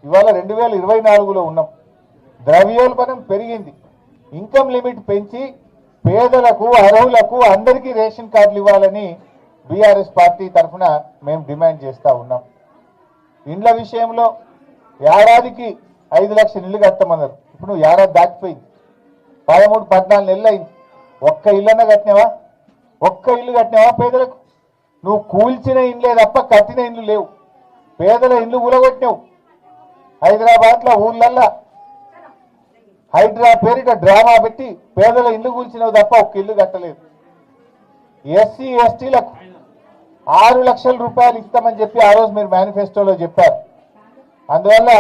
ఇవాళ 2024లో ఉన్నాం. ద్రవ్యోల్బణం పెరిగింది. ఇన్కమ్ లిమిట్ పెంచి పేదలకు అర్హులకు అందరికీ రేషన్ కార్డులు ఇవ్వాలని బీఆర్ఎస్ పార్టీ తరఫున మేము డిమాండ్ చేస్తూ ఉన్నాం. ఇండ్ల విషయంలో ఏడాదికి 5 లక్షల ఇల్లు కట్టమన్నారు. ఇప్పుడు ఏడాది దాటిపోయింది, 13-14 నెలలు అయింది. ఒక్క ఇల్లన్నా కట్టినావా? ఒక్క ఇల్లు కట్టినావా పేదలకు? నువ్వు కూల్చిన ఇండ్లే తప్ప కట్టిన ఇండ్లు లేవు. పేదల ఇండ్లు కూలగొట్టినావు. హైదరాబాద్లో ఊర్లల్లా హైడ్రా పేరిట డ్రామా పెట్టి పేదల ఇల్లు కూల్చినవి తప్ప ఒక్క ఇల్లు కట్టలేదు. ఎస్సీ ఎస్టీలకు 6 లక్షల రూపాయలు ఇస్తామని చెప్పి ఆ రోజు మీరు మేనిఫెస్టోలో చెప్పారు. అందువల్ల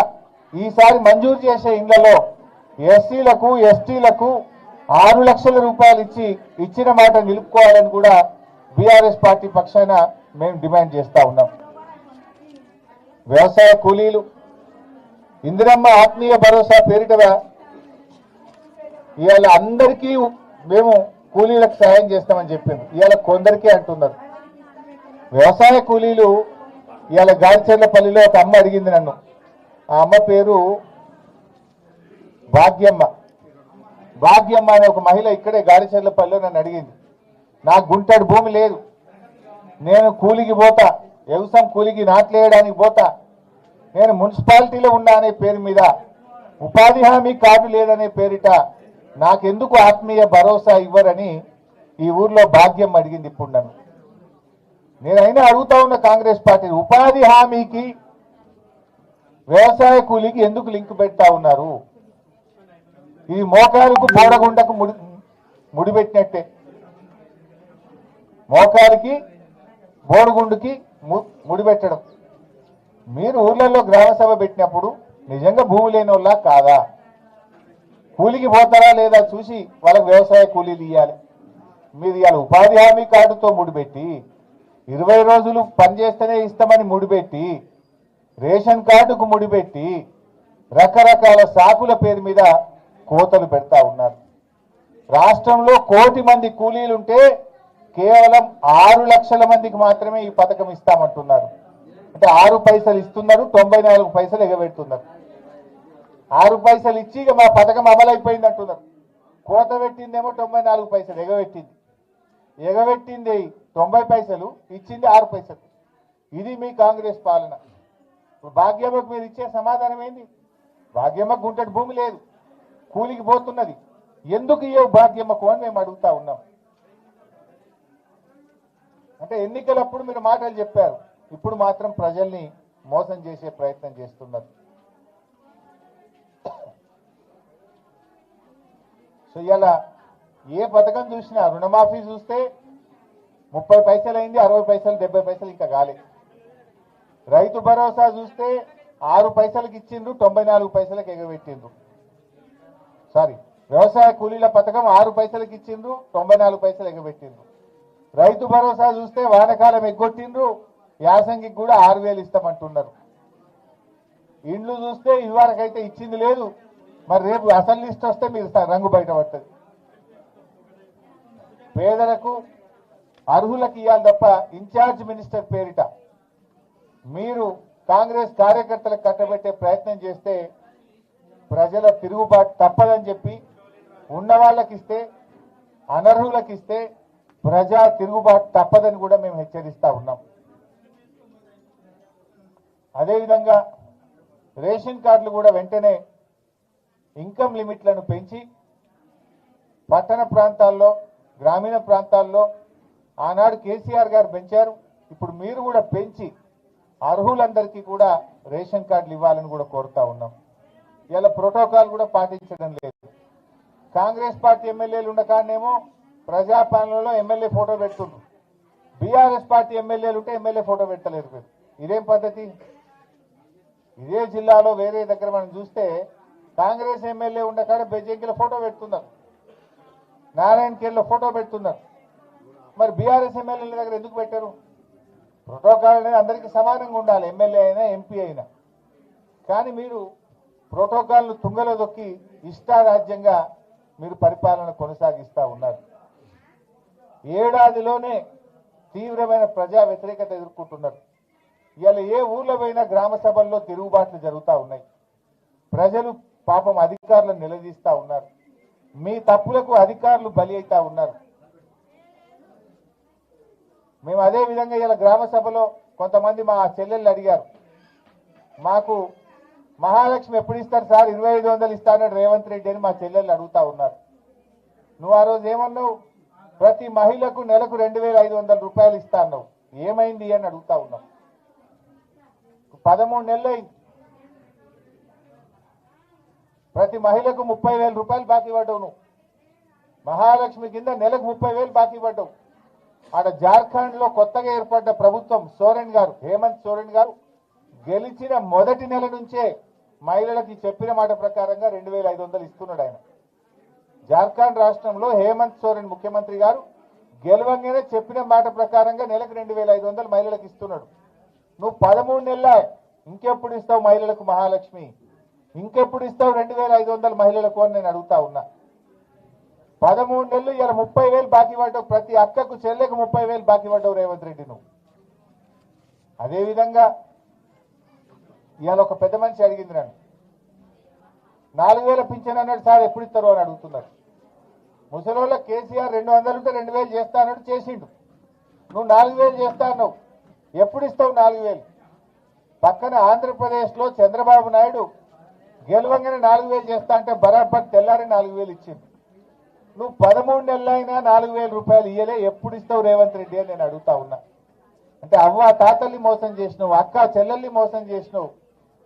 ఈసారి మంజూరు చేసే ఇండ్లలో ఎస్సీలకు ఎస్టీలకు 6 లక్షల రూపాయలు ఇచ్చిన మాట నిలుపుకోవాలని కూడా బీఆర్ఎస్ పార్టీ పక్షాన మేము డిమాండ్ చేస్తూ ఉన్నాం. వ్యవసాయ కూలీలు ఇందిరమ్మ ఆత్మీయ భరోసా పేరిట ఇవాళ అందరికీ మేము కూలీలకు సాయం చేస్తామని చెప్పింది. ఇవాళ కొందరికీ అంటున్నారు. వ్యవసాయ కూలీలు ఇవాళ గారిచెర్లపల్లిలో ఒక అమ్మ అడిగింది నన్ను. ఆ అమ్మ పేరు భాగ్యమ్మ. భాగ్యమ్మ అనే ఒక మహిళ ఇక్కడే గారిచెర్లపల్లిలో నన్ను అడిగింది, నాకు గుంటడి భూమి లేదు, నేను కూలికి పోతా, వ్యవసాయం కూలికి నాట్లేయడానికి పోతా, నేను మున్సిపాలిటీలో ఉన్నా అనే పేరు మీద ఉపాధి హామీ కార్డు లేదనే పేరిట నాకెందుకు ఆత్మీయ భరోసా ఇవ్వరని ఈ ఊర్లో భాగ్యం అడిగింది. ఇప్పుడు నన్ను నేనైనా అడుగుతా ఉన్న కాంగ్రెస్ పార్టీ, ఉపాధి హామీకి వ్యవసాయ కూలికి ఎందుకు లింక్ పెడతా ఉన్నారు? ఇది మోకాలకు బోడగుండకు ముడిపెట్టినట్టే. మోకాలికి బోడుగుండుకి ముడిపెట్టడం. మీరు ఊర్లలో గ్రామ సభ పెట్టినప్పుడు నిజంగా భూమి లేని వాళ్ళ కాదా? కూలికి పోతారా లేదా చూసి వాళ్ళకి వ్యవసాయ కూలీలు ఇవ్వాలి. మీరు ఇవాళ ఉపాధి హామీ కార్డుతో ముడిపెట్టి 20 రోజులు పనిచేస్తేనే ఇస్తామని ముడిపెట్టి రేషన్ కార్డుకు ముడిపెట్టి రకరకాల సాకుల పేరు మీద కోతలు పెడతా ఉన్నారు. రాష్ట్రంలో 1 కోటి మంది కూలీలుంటే కేవలం 6 లక్షల మందికి మాత్రమే ఈ పథకం ఇస్తామంటున్నారు. అంటే 6 పైసలు ఇస్తున్నారు, 94 పైసలు ఎగబెడుతున్నారు. 6 పైసలు ఇచ్చి ఇక మా పథకం అమలైపోయింది అంటున్నారు. కోత పెట్టిందేమో 94 పైసలు, ఎగబెట్టింది 90 పైసలు, ఇచ్చింది 6 పైసలు. ఇది మీ కాంగ్రెస్ పాలన. భాగ్యమ్మకు మీరు ఇచ్చే సమాధానం ఏంది? భాగ్యమ్మకు గుంటడి భూమి లేదు, కూలికి పోతున్నది, ఎందుకు ఇవ్వవు భాగ్యమ్మకు అని మేము అడుగుతా ఉన్నాం. అంటే ఎన్నికలప్పుడు మీరు మాటలు చెప్పారు, ఇప్పుడు మాత్రం ప్రజల్ని మోసం చేసే ప్రయత్నం చేస్తున్నారు. సో ఇలా ఏ పథకం చూసినా రుణమాఫీ చూస్తే 30 పైసలు అయింది, 60 పైసలు 70 పైసలు ఇంకా కాలేదు. రైతు భరోసా చూస్తే 6 పైసలకి ఇచ్చిండ్రు, 94 పైసలకు ఎగబెట్టిండ్రు. సారీ, వ్యవసాయ కూలీల పథకం 6 పైసలకి ఇచ్చిండ్రు, 94 పైసలు ఎగబెట్టిండ్రు. రైతు భరోసా చూస్తే వానకాలం ఎగ్గొట్టిండ్రు, యాసంగికి కూడా 6,000 ఇస్తామంటున్నారు. ఇండ్లు చూస్తే ఇదివరకైతే ఇచ్చింది లేదు, మరి రేపు అసలు లిస్ట్ వస్తే మీరు రంగు బయట పడుతుంది. పేదలకు అర్హులకు ఇవ్వాలి తప్ప ఇన్ఛార్జ్ మినిస్టర్ పేరిట మీరు కాంగ్రెస్ కార్యకర్తలకు కట్టబెట్టే ప్రయత్నం చేస్తే ప్రజల తిరుగుబాటు తప్పదని చెప్పి, ఉన్న వాళ్ళకి ఇస్తే అనర్హులకు ఇస్తే ప్రజా తిరుగుబాటు తప్పదని కూడా మేము హెచ్చరిస్తా ఉన్నాం. అదేవిధంగా రేషన్ కార్డులు కూడా వెంటనే ఇన్కమ్ లిమిట్లను పెంచి పట్టణ ప్రాంతాల్లో గ్రామీణ ప్రాంతాల్లో ఆనాడు కేసీఆర్ గారు పెంచారు, ఇప్పుడు మీరు కూడా పెంచి అర్హులందరికీ కూడా రేషన్ కార్డులు ఇవ్వాలని కూడా కోరుతా ఉన్నాం. ఇలా ప్రోటోకాల్ కూడా పాటించడం లేదు. కాంగ్రెస్ పార్టీ ఎమ్మెల్యేలు ఉన్న కాడనేమో ప్రజాపాలనలో ఎమ్మెల్యే ఫోటో పెడుతుండ్రు, బీఆర్ఎస్ పార్టీ ఎమ్మెల్యేలు ఉంటే ఎమ్మెల్యే ఫోటో పెట్టలేరు మీరు. ఇదేం పద్ధతి? ఇదే జిల్లాలో వేరే దగ్గర మనం చూస్తే కాంగ్రెస్ ఎమ్మెల్యే ఉన్న కాడ బెజ్జంకిలో ఫోటో పెడుతున్నారు, నారాయణఖేడ్లో ఫోటో పెడుతున్నారు. మరి బీఆర్ఎస్ ఎమ్మెల్యేల దగ్గర ఎందుకు పెట్టారు? ప్రోటోకాల్ అనేది అందరికీ సమానంగా ఉండాలి, ఎమ్మెల్యే అయినా ఎంపీ అయినా. కానీ మీరు ప్రోటోకాల్ను తుంగలో దొక్కి ఇష్టారాజ్యంగా మీరు పరిపాలన కొనసాగిస్తూ ఉన్నారు. ఏడాదిలోనే తీవ్రమైన ప్రజా వ్యతిరేకత ఎదుర్కొంటున్నారు. ఇవాళ ఏ ఊర్లో పోయినా గ్రామ సభల్లో తిరుగుబాట్లు జరుగుతూ ఉన్నాయి. ప్రజలు పాపం అధికారులను నిలదీస్తా ఉన్నారు. మీ తప్పులకు అధికారులు బలి అవుతా ఉన్నారు. మేము అదే విధంగా ఇలా గ్రామ సభలో కొంతమంది మా చెల్లెళ్ళు అడిగారు, మాకు మహాలక్ష్మి ఎప్పుడు ఇస్తారు సార్, 2500 ఇస్తానని రేవంత్ రెడ్డి అని మా చెల్లెళ్ళు అడుగుతా ఉన్నారు. నువ్వు ఆ రోజు ఏమన్నావు, ప్రతి మహిళకు నెలకు 2500 రూపాయలు ఇస్తా అన్నావు, ఏమైంది అని అడుగుతా ఉన్నావు. 13 నెలలు అయింది, ప్రతి మహిళకు 30,000 రూపాయలు బాకీ పడ్డావు. నువ్వు మహాలక్ష్మి కింద నెలకు 30,000 బాకీ పడ్డావు. ఆడ జార్ఖండ్ లో కొత్తగా ఏర్పడ్డ ప్రభుత్వం సోరెన్ గారు, హేమంత్ సోరెన్ గారు గెలిచిన మొదటి నెల నుంచే మహిళలకి చెప్పిన మాట ప్రకారంగా 2500 ఇస్తున్నాడు. ఆయన జార్ఖండ్ రాష్ట్రంలో హేమంత్ సోరెన్ ముఖ్యమంత్రి గారు గెలవంగానే చెప్పిన మాట ప్రకారంగా నెలకు 2500 మహిళలకు ఇస్తున్నాడు. నువ్వు 13 నెలల ఇంకెప్పుడు ఇస్తావు మహిళలకు మహాలక్ష్మి, ఇంకెప్పుడు ఇస్తావు 2500 మహిళలకు అని నేను అడుగుతా ఉన్నా. 13 నెలలు ఇలా 30,000 బాకీ పడ్డావు, ప్రతి అక్కకు చెల్లెకు 30,000 బాకీ పడ్డావు రేవంత్ రెడ్డి నువ్వు. అదేవిధంగా ఇవాళ ఒక పెద్ద మనిషి అడిగింది నన్ను, 4,000 పింఛన్ అన్నాడు సార్ ఎప్పుడు ఇస్తారు అని అడుగుతున్నారు. ముసలోళ్ళ కేసీఆర్ 200 ఉంటే 2,000 చేస్తా అన్నాడు, చేసిండు. నువ్వు 4,000 చేస్తా అన్నావు, ఎప్పుడు ఇస్తావు 4,000? పక్కన ఆంధ్రప్రదేశ్లో చంద్రబాబు నాయుడు గెలవంగానే 4,000 చేస్తా అంటే బరాబర్ తెల్లారి 4,000 ఇచ్చింది. నువ్వు 13 నెలలైనా 4,000 రూపాయలు ఇయ్యలే, ఎప్పుడు ఇస్తావు రేవంత్ రెడ్డి అని నేను అడుగుతా ఉన్నా. అంటే అవ్వ తాతల్ని మోసం చేసినావు, అక్క చెల్లెల్ని మోసం చేసినావు,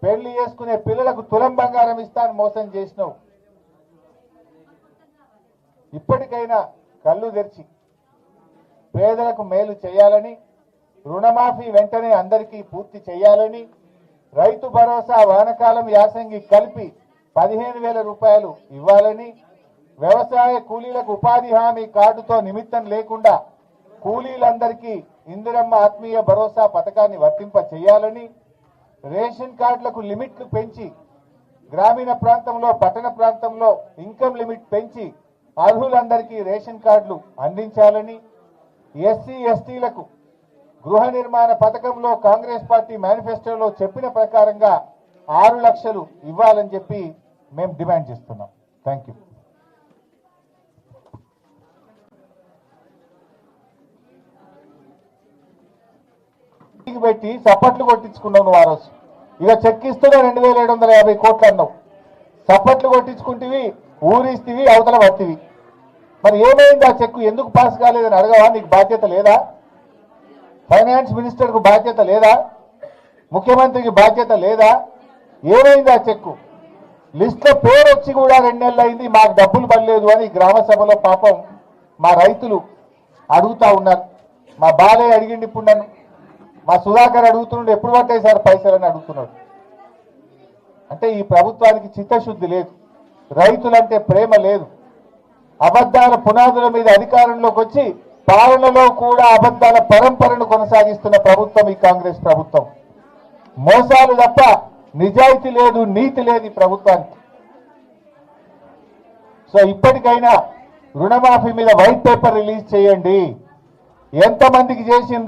పెళ్లి చేసుకునే పిల్లలకు తులం బంగారం ఇస్తాను మోసం చేసినావు. ఇప్పటికైనా కళ్ళు తెరిచి పేదలకు మేలు చేయాలని, రుణమాఫీ వెంటనే అందరికీ పూర్తి చేయాలని, రైతు భరోసా వానకాలం యాసంగి కలిపి 15,000 రూపాయలు ఇవ్వాలని, వ్యవసాయ కూలీలకు ఉపాధి హామీ కార్డుతో నిమిత్తం లేకుండా కూలీలందరికీ ఇందిరమ్మ ఆత్మీయ భరోసా పథకాన్ని వర్తింప చేయాలని, రేషన్ కార్డులకు లిమిట్లు పెంచి గ్రామీణ ప్రాంతంలో పట్టణ ప్రాంతంలో ఇన్కమ్ లిమిట్ పెంచి అర్హులందరికీ రేషన్ కార్డులు అందించాలని, ఎస్సీ ఎస్టీలకు గృహ నిర్మాణ పథకంలో కాంగ్రెస్ పార్టీ మేనిఫెస్టోలో చెప్పిన ప్రకారంగా 6 లక్షలు ఇవ్వాలని చెప్పి మేము డిమాండ్ చేస్తున్నాం. Thank you. పెట్టి సప్పట్లు కొట్టించుకున్నావు నువ్వు ఆ రోజు. ఇక చెక్కిస్తున్నా 2,750 కోట్లు అన్నావు, సప్పట్లు కొట్టించుకుంటేవి, ఊరిస్తివి, అవతల పట్టివి. మరి ఏమైంది ఆ చెక్కు, ఎందుకు పాస్ కాలేదని అడగవా? నీకు బాధ్యత లేదా? ఫైనాన్స్ మినిస్టర్కు బాధ్యత లేదా? ముఖ్యమంత్రికి బాధ్యత లేదా? ఏమైంది ఆ చెక్కు? లిస్టులో పేరు వచ్చి కూడా 2 నెలలు అయింది, మాకు డబ్బులు పడలేదు అని గ్రామ సభలో పాపం మా రైతులు అడుగుతా ఉన్నారు. మా బాలయ్య అడిగిండి ఇప్పుడు నన్ను, మా సుధాకర్ అడుగుతున్నాడు ఎప్పుడు పట్టాయి సార్ పైసలు అని అడుగుతున్నాడు. అంటే ఈ ప్రభుత్వానికి చిత్తశుద్ధి లేదు, రైతులంటే ప్రేమ లేదు. అబద్ధాల పునాదుల మీద అధికారంలోకి వచ్చి పాలనలో కూడా అబద్ధాల పరంపరను కొనసాగిస్తున్న ప్రభుత్వం ఈ కాంగ్రెస్ ప్రభుత్వం. మోసాలు తప్ప నిజాయితీ లేదు, నీతి లేదు ఈ ప్రభుత్వానికి. సో ఇప్పటికైనా రుణమాఫీ మీద వైట్ పేపర్ రిలీజ్ చేయండి. ఎంతమందికి చేసిండ్రు